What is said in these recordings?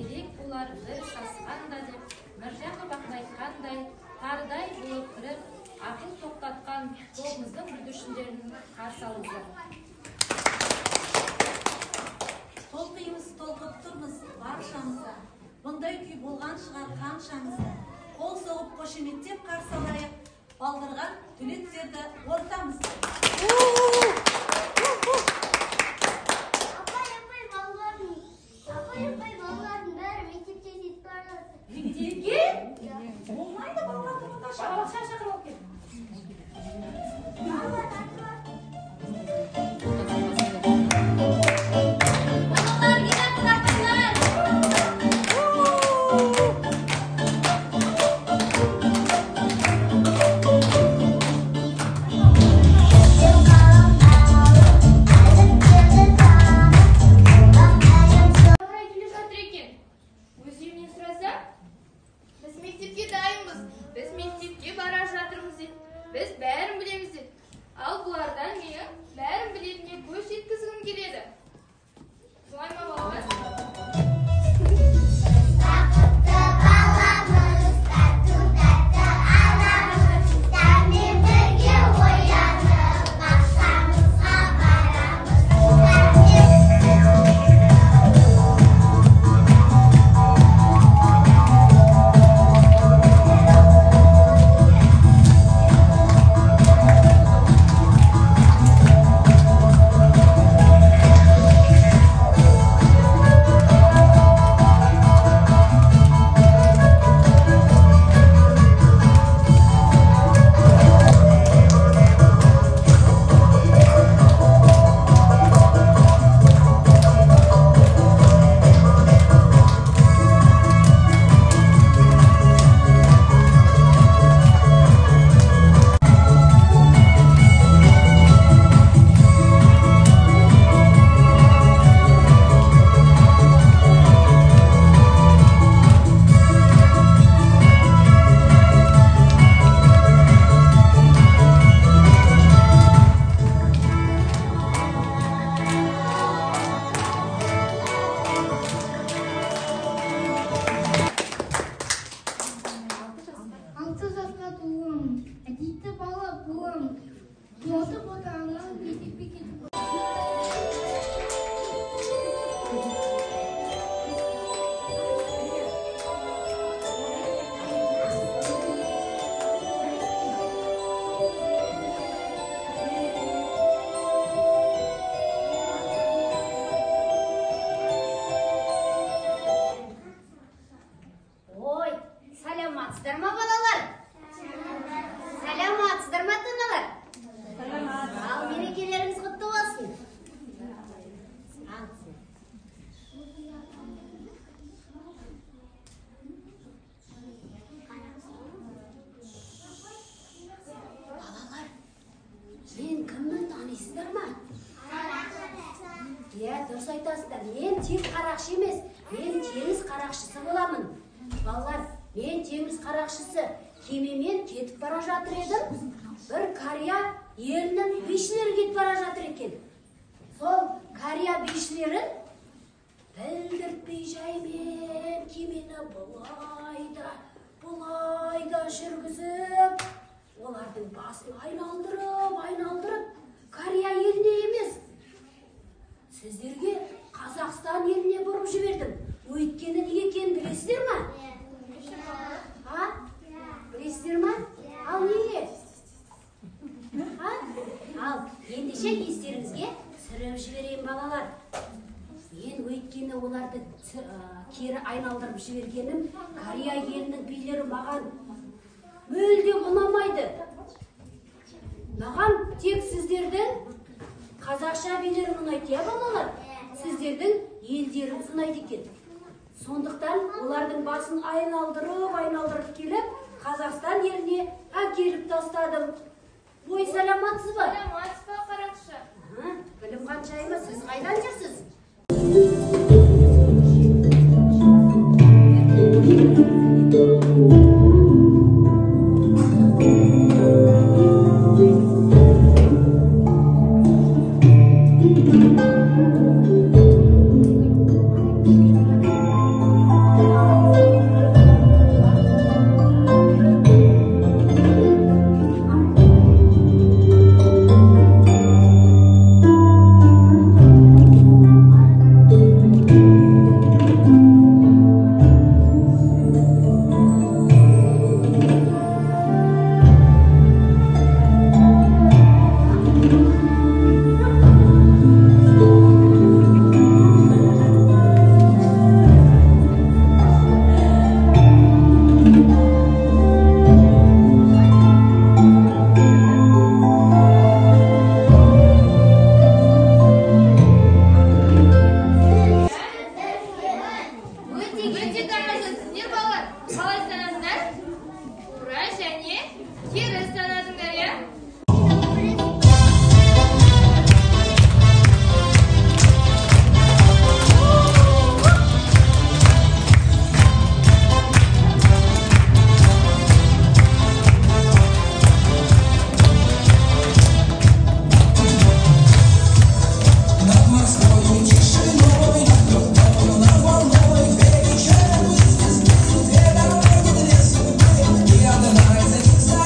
ирек булар бир сасканда деп Миржан апа айткандай, тардай болуп кирип, акыл токтаткан тобумуздун бүлдүрүшүндөрүн каршы алыңыздар. Толкуйбуз, толкуп турмуз баршамызга. Мындай күй болгон шыгар канчамызга. Кол согуп кошеметтеп каршы алайык. Балдырган түлектөрдү ортамызда. Апай балалардың бәрі мектепте кетіп бара жатыр. Мектепке? Болмайды балаларды мында шақырып алып кел. Biz bәрін білеміз дейді. Ал бұлардан мен бәрін білетініне көз жеткізгім келеді. Солай ма балалар? Бақытты баламыз, тәтті анамыз, сәлмен бірге оянып, бақшамызға барамыз. Дұрыс айтасыздар. Мен тек қарақшы емес, мен теңіз қарақшысы боламын. Балалар, мен теңіз қарақшысы кемемен кетіп бара жатыр едім. Бір Корея елінің бишілері кетіп бара жатыр екен. Сол Корея бишілерін білдіртпей жаймен кемені бұлай да жүргізіп, олардың басын айналдырып, Корея еліне емес, сіздерге Қазақстан еліне бұрып жібердім. Өйткені не екенін білесіздер ма? Білесіздер ма? Ал неге? Ал ендеше естеріңізге түсіріп жіберейін балалар. Мен өйткені оларды кері айналдырып жібергенім, Корея елінің билері маған мүлдем ұнамайды. Маған тек сіздердің қазақша билерің ұнайды, я балалар? Сіздердің елдеріңіз ұнайды екен. Сондықтан олардың басын айналдырып келіп, Қазақстан еліне әкеліп тастадым. Ой, саламатсыз ба? Саламатсыз ба, қарақшы? Білім қаншайымы, сіз қайдан жүрсіз? Өте тамаша сіздер балалар. Қалай санадыңдар? Тура және теріс санадыңдар, иә? Adonai,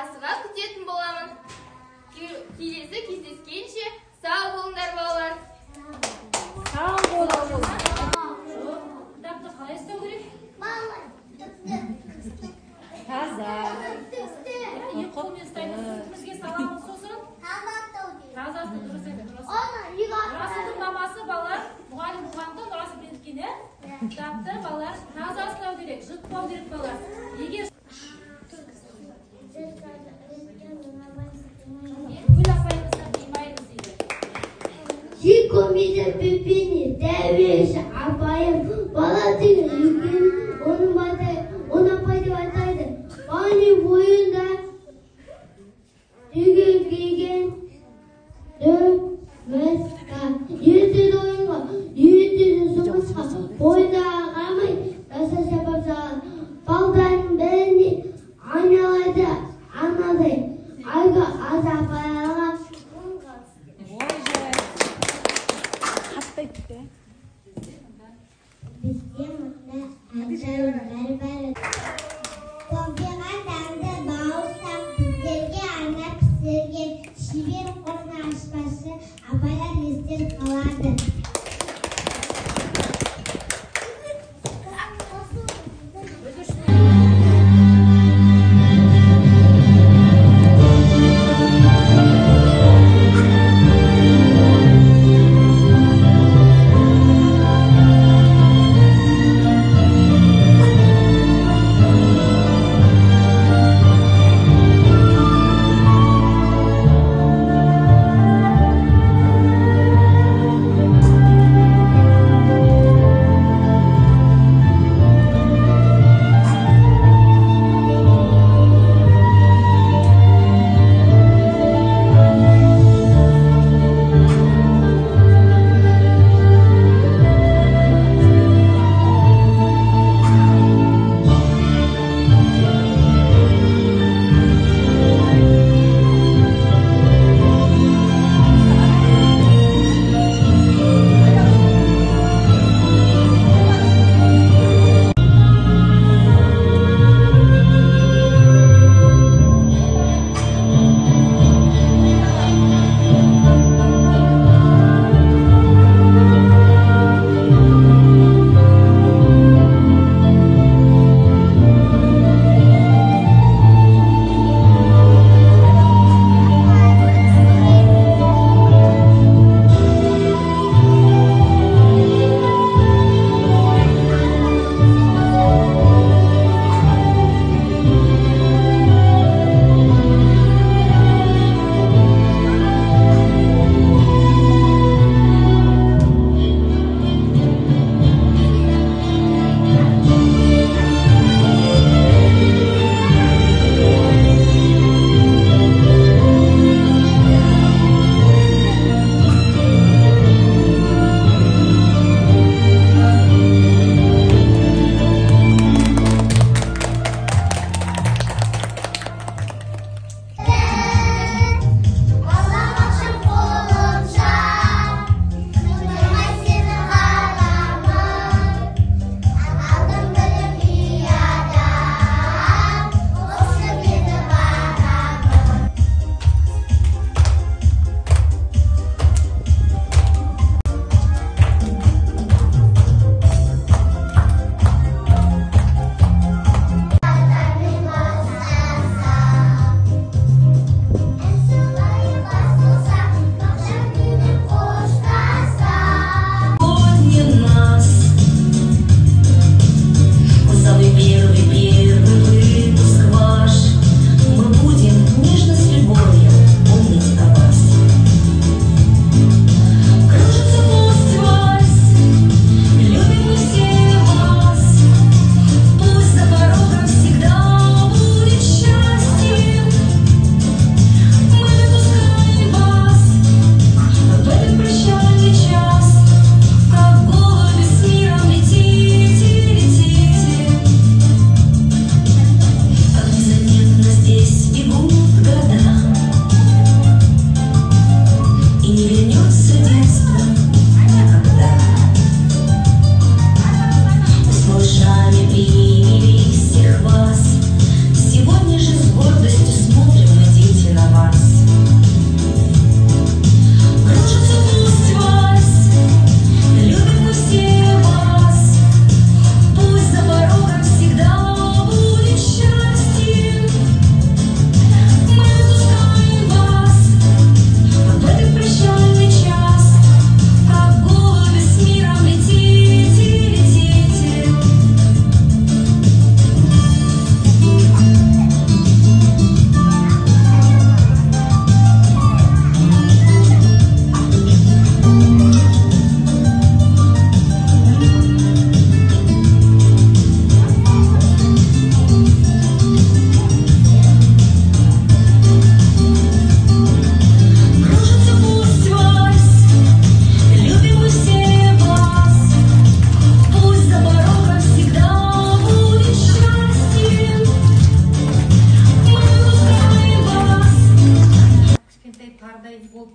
асыға күтетін боламын. Келесі кездескенше сау болыңдар балалар. Sağ ol. Кітапты қалай ұстау керек? Таза. Екі қолмен ұстаймыз, сүтімізге саламыз, сосын тазасы дұрыс еді, дұрыс. Нұрасылдың мамасы балалар, мұғалім болғанда Нұрасыл білдіккен, кітапты балалар таза ұстау керек, жыртпау керек балалар. Егер Гүл апайымыздан қимаймыз дейді. Жикомиді пепені дәуеші апайым бала деген екен оның батай он апай деп атайды. Бани бойында түйгелген дөмесқа ертеді ойынға ертеді сұмысқа бойдағы қармай жаса шапап саған балдардың бәріне айналады анадай айға азапайға Hasta gitti. Bizge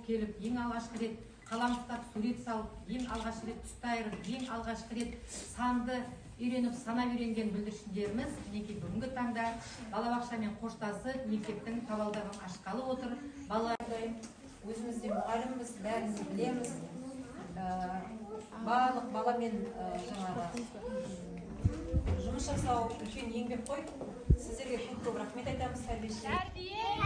келіп, ең алғашқы рет қалам ұстап сурет салып, ең алғашқы рет түсті айырып, ең алғашқы рет санды үйреніп, санап үйренген бүлдіршіндеріміз мінекей бүгінгі таңда балабақшамен қоштасып, мектептің табалдырығын ашқалы отыр. Өзіміз де мұғалімбіз, бәріміз білеміз. Барлық баламен жаңағы жұмыс жасау үлкен еңбек қой. Сіздерге көп рахмет айтамыз, тәрбиешілер.